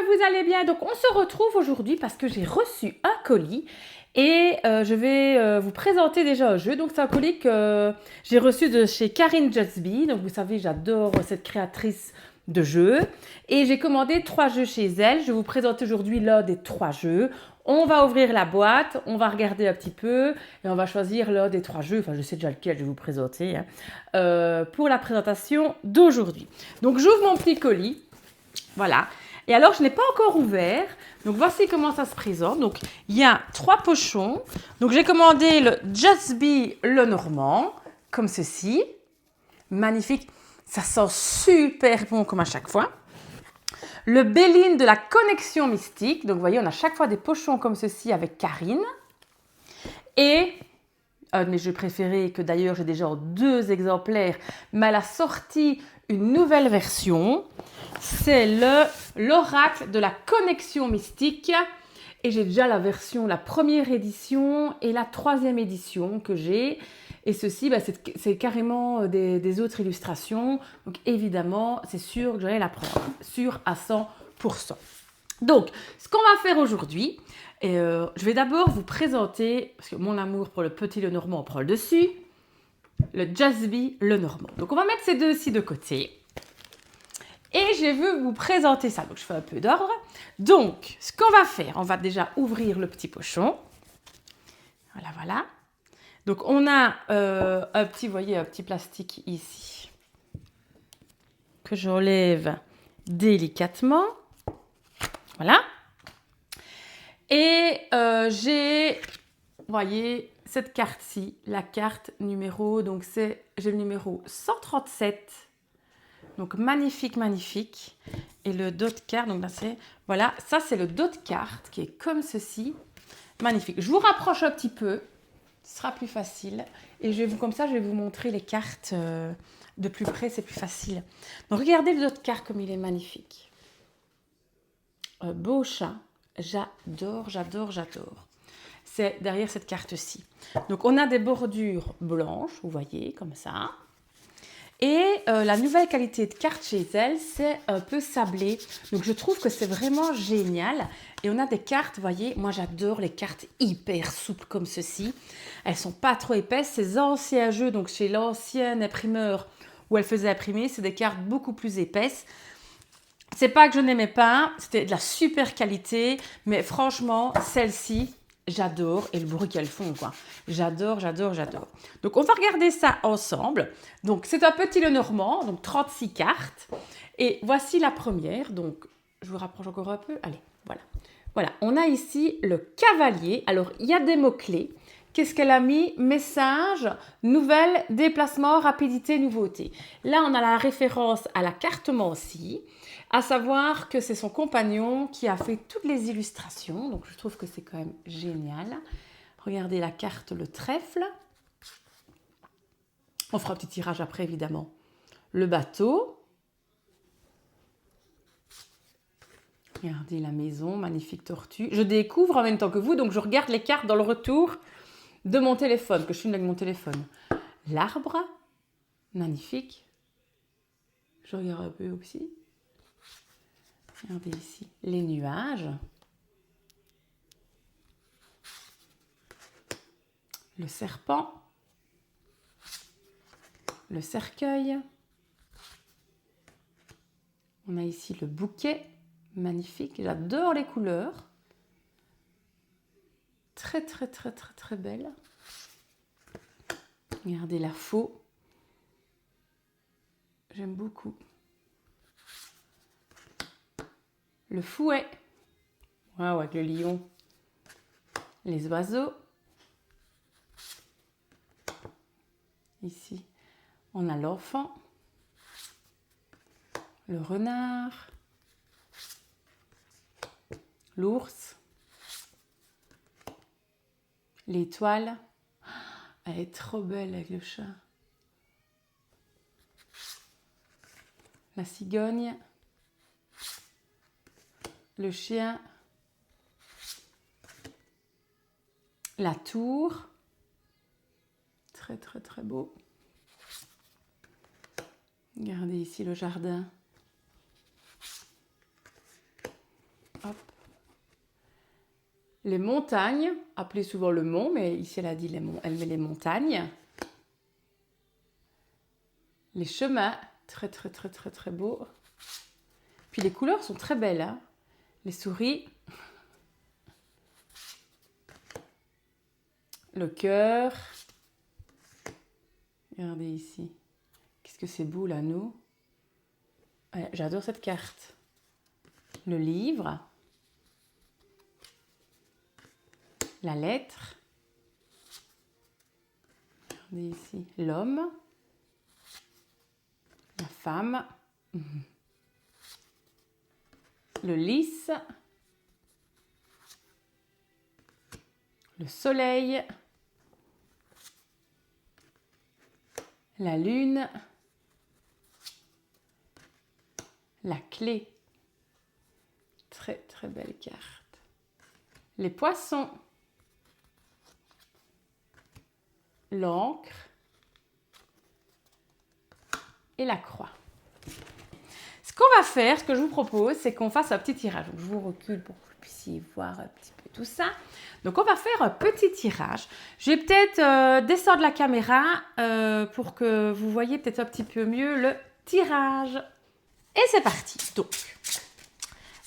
vous allez bien. Donc on se retrouve aujourd'hui parce que j'ai reçu un colis et je vais vous présenter déjà un jeu. Donc c'est un colis que j'ai reçu de chez Karine Jutsby. Donc vous savez, j'adore cette créatrice de jeux. Et j'ai commandé 3 jeux chez elle. Je vais vous présenter aujourd'hui l'un des 3 jeux. On va ouvrir la boîte, on va regarder un petit peu et on va choisir l'un des 3 jeux. Enfin, je sais déjà lequel je vais vous présenter pour la présentation d'aujourd'hui. Donc j'ouvre mon petit colis. Voilà. Et alors, je n'ai pas encore ouvert. Donc, voici comment ça se présente. Donc, il y a 3 pochons. Donc, j'ai commandé le Jutsby Le Normand, comme ceci. Magnifique. Ça sent super bon comme à chaque fois. Le Béline de la Connexion Mystique. Donc, vous voyez, on a chaque fois des pochons comme ceci avec Karine. Et un de mes jeux préférés, que d'ailleurs j'ai déjà en 2 exemplaires, mais elle a sorti une nouvelle version. C'est l'Oracle de la Connexion Mystique. Et j'ai déjà la version, la première édition et la 3e édition que j'ai. Et ceci, c'est carrément des autres illustrations. Donc évidemment, c'est sûr que j'allais la prendre. Sûr à 100%. Donc, ce qu'on va faire aujourd'hui, je vais d'abord vous présenter, parce que mon amour pour le petit Le Normand prend le dessus, le Jutsby Le Normand. Donc, on va mettre ces deux-ci de côté. Et je vais vous présenter ça. Donc, je fais un peu d'ordre. Donc, ce qu'on va faire, on va déjà ouvrir le petit pochon. Voilà, voilà. Donc, on a un petit plastique ici que j'enlève délicatement. Voilà. Et j'ai, vous voyez, cette carte-ci, la carte numéro, donc j'ai le numéro 137. Donc magnifique, magnifique. Et le dos de carte, donc là voilà, ça c'est le dos de carte qui est comme ceci. Magnifique. Je vous rapproche un petit peu, ce sera plus facile. Et comme ça, je vais vous montrer les cartes de plus près, c'est plus facile. Donc regardez le dos de carte comme il est magnifique. Un beau chat. J'adore, j'adore, j'adore. C'est derrière cette carte-ci. Donc, on a des bordures blanches, vous voyez, comme ça. Et la nouvelle qualité de carte chez elle, c'est un peu sablé. Donc, je trouve que c'est vraiment génial. Et on a des cartes, vous voyez, moi j'adore les cartes hyper souples comme ceci. Elles sont pas trop épaisses. Ces anciens jeux, donc chez l'ancien imprimeur où elle faisait imprimer, c'est des cartes beaucoup plus épaisses. C'est pas que je n'aimais pas, c'était de la super qualité, mais franchement, celle-ci, j'adore. Et le bruit qu'elles font, quoi. J'adore, j'adore, j'adore. Donc, on va regarder ça ensemble. Donc, c'est un petit Le Normand, donc 36 cartes. Et voici la première. Donc, je vous rapproche encore un peu. Allez, voilà. Voilà, on a ici le cavalier. Alors, il y a des mots-clés. Qu'est-ce qu'elle a mis? Message, nouvelle, déplacement, rapidité, nouveauté. Là, on a la référence à la cartomancie, à savoir que c'est son compagnon qui a fait toutes les illustrations. Donc, je trouve que c'est quand même génial. Regardez la carte, le trèfle. On fera un petit tirage après, évidemment. Le bateau. Regardez la maison, magnifique tortue. Je découvre en même temps que vous, donc je regarde les cartes dans le retour de mon téléphone, que je filme avec mon téléphone. L'arbre, magnifique. Je regarde un peu aussi. Regardez ici, les nuages. Le serpent. Le cercueil. On a ici le bouquet, magnifique. J'adore les couleurs. Très, très, très, très, très belle. Regardez la faux. J'aime beaucoup. Le fouet. Waouh, avec le lion. Les oiseaux. Ici, on a l'enfant. Le renard. L'ours. L'étoile. Elle est trop belle avec le chat. La cigogne. Le chien. La tour. Très, très, très beau. Regardez ici le jardin. Les montagnes, appelées souvent le mont, mais ici elle a dit elle met les montagnes. Les chemins, très très très très très beaux. Puis les couleurs sont très belles, hein. Les souris. Le cœur. Regardez ici. Qu'est-ce que c'est beau l'anneau. Ouais, j'adore cette carte. Le livre. La lettre. Regardez ici. L'homme. La femme. Le lys. Le soleil. La lune. La clé. Très très belle carte. Les poissons. L'encre. Et la croix. Ce qu'on va faire, ce que je vous propose, c'est qu'on fasse un petit tirage. Donc, je vous recule pour que vous puissiez voir un petit peu tout ça. Donc, on va faire un petit tirage. Je vais peut-être descendre la caméra pour que vous voyez peut-être un petit peu mieux le tirage. Et c'est parti. Donc,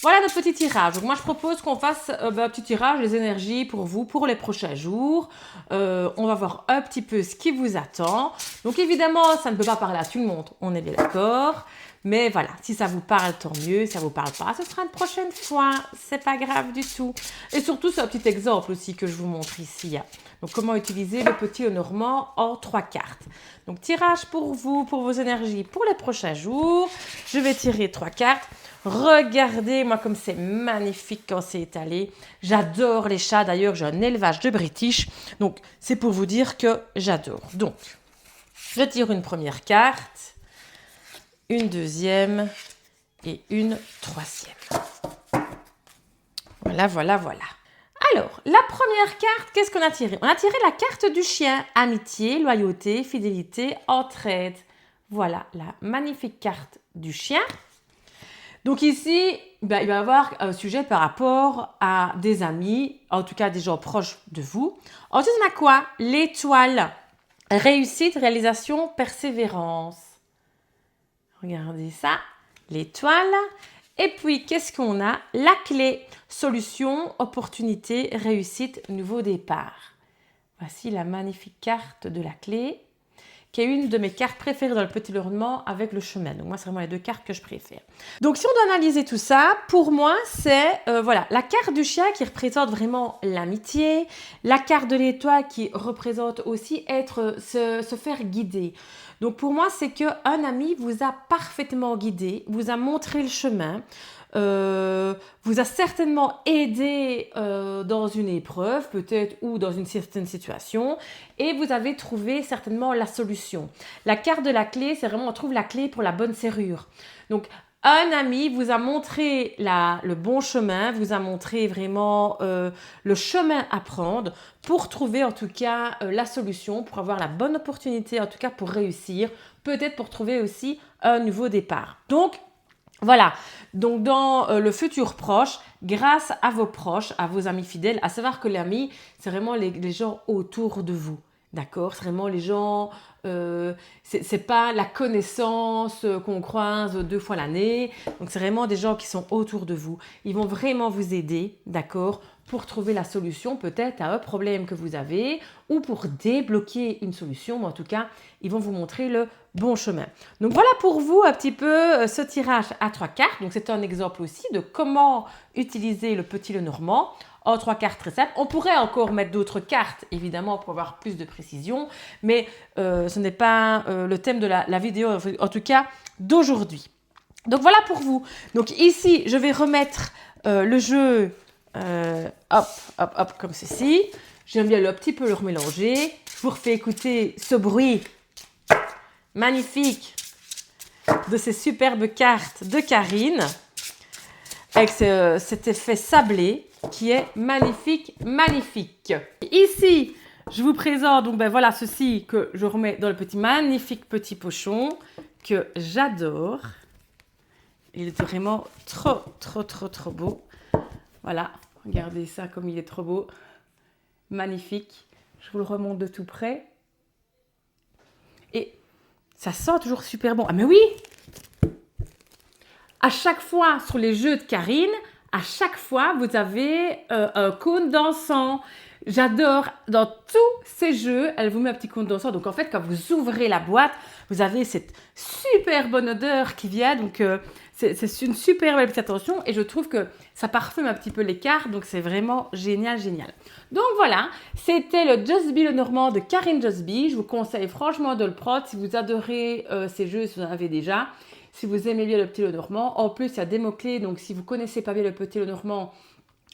voilà notre petit tirage. Donc, moi, je propose qu'on fasse un petit tirage des énergies pour vous, pour les prochains jours. On va voir un petit peu ce qui vous attend. Donc, évidemment, ça ne peut pas parler à tout le monde. On est bien d'accord. Mais voilà, si ça vous parle, tant mieux. Si ça ne vous parle pas, ce sera une prochaine fois. C'est pas grave du tout. Et surtout, c'est un petit exemple aussi que je vous montre ici. Donc, comment utiliser le petit Lenormand en 3 cartes. Donc, tirage pour vous, pour vos énergies, pour les prochains jours. Je vais tirer 3 cartes. Regardez, moi, comme c'est magnifique quand c'est étalé. J'adore les chats. D'ailleurs, j'ai un élevage de British. Donc, c'est pour vous dire que j'adore. Donc, je tire une première carte, une deuxième et une troisième. Voilà, voilà, voilà. Alors, la première carte, qu'est-ce qu'on a tiré? On a tiré la carte du chien. Amitié, loyauté, fidélité, entraide. Voilà, la magnifique carte du chien. Donc ici, il va y avoir un sujet par rapport à des amis, en tout cas des gens proches de vous. Ensuite, on a quoi? L'étoile. Réussite, réalisation, persévérance. Regardez ça. L'étoile. Et puis, qu'est-ce qu'on a? La clé. Solution, opportunité, réussite, nouveau départ. Voici la magnifique carte de la clé, qui est une de mes cartes préférées dans le petit Lenormand avec le chemin. Donc moi, c'est vraiment les 2 cartes que je préfère. Donc si on doit analyser tout ça, pour moi, c'est voilà, la carte du chien qui représente vraiment l'amitié, la carte de l'étoile qui représente aussi se faire guider. Donc pour moi, c'est qu'un ami vous a parfaitement guidé, vous a montré le chemin, vous a certainement aidé dans une épreuve peut-être ou dans une certaine situation et vous avez trouvé certainement la solution. La carte de la clé, c'est vraiment on trouve la clé pour la bonne serrure. Donc un ami vous a montré le bon chemin, vous a montré vraiment le chemin à prendre pour trouver en tout cas la solution, pour avoir la bonne opportunité en tout cas pour réussir, peut-être pour trouver aussi un nouveau départ. Donc voilà, donc dans le futur proche, grâce à vos proches, à vos amis fidèles, à savoir que les amis, c'est vraiment les gens autour de vous, d'accord? C'est vraiment les gens, c'est pas la connaissance qu'on croise 2 fois l'année, donc c'est vraiment des gens qui sont autour de vous. Ils vont vraiment vous aider, d'accord? Pour trouver la solution peut-être à un problème que vous avez ou pour débloquer une solution, mais en tout cas, ils vont vous montrer le bon chemin. Donc voilà pour vous un petit peu ce tirage à 3 cartes. Donc c'est un exemple aussi de comment utiliser le petit Lenormand en 3 cartes très simples. On pourrait encore mettre d'autres cartes, évidemment, pour avoir plus de précision, mais ce n'est pas le thème de la vidéo, en tout cas d'aujourd'hui. Donc voilà pour vous. Donc ici, je vais remettre le jeu hop, hop, hop, comme ceci. J'aime bien un petit peu le remélanger. Je vous refais écouter ce bruit magnifique de ces superbes cartes de Karine avec cet effet sablé qui est magnifique, magnifique. Ici, je vous présente donc voilà ceci que je remets dans le magnifique petit pochon que j'adore. Il est vraiment trop, trop, trop, trop beau. Voilà, Regardez ça comme il est trop beau. Magnifique. Je vous le remonte de tout près. Et ça sent toujours super bon. Ah mais oui! À chaque fois sur les jeux de Karine, à chaque fois vous avez un cône d'encens. J'adore, dans tous ces jeux, elle vous met un petit cône d'encens. Donc en fait, quand vous ouvrez la boîte, vous avez cette super bonne odeur qui vient. Donc c'est une super belle petite attention. Et je trouve que ça parfume un petit peu les cartes. Donc c'est vraiment génial, génial. Donc voilà, c'était le Just Be le Normand de Karine Just Be. Je vous conseille franchement de le prendre si vous adorez ces jeux, si vous en avez déjà. Si vous aimez bien le petit Lenormand. En plus, il y a des mots-clés. Donc si vous ne connaissez pas bien le petit Lenormand,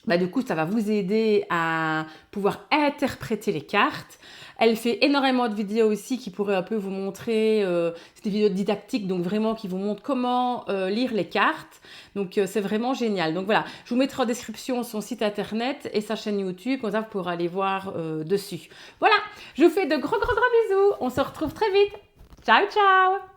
bah, du coup, ça va vous aider à pouvoir interpréter les cartes. Elle fait énormément de vidéos aussi qui pourraient un peu vous montrer, c'est des vidéos didactiques, donc vraiment qui vous montrent comment lire les cartes. Donc c'est vraiment génial. Donc voilà, je vous mettrai en description son site internet et sa chaîne YouTube, comme ça vous pourrez aller voir dessus. Voilà, je vous fais de gros bisous. On se retrouve très vite. Ciao, ciao!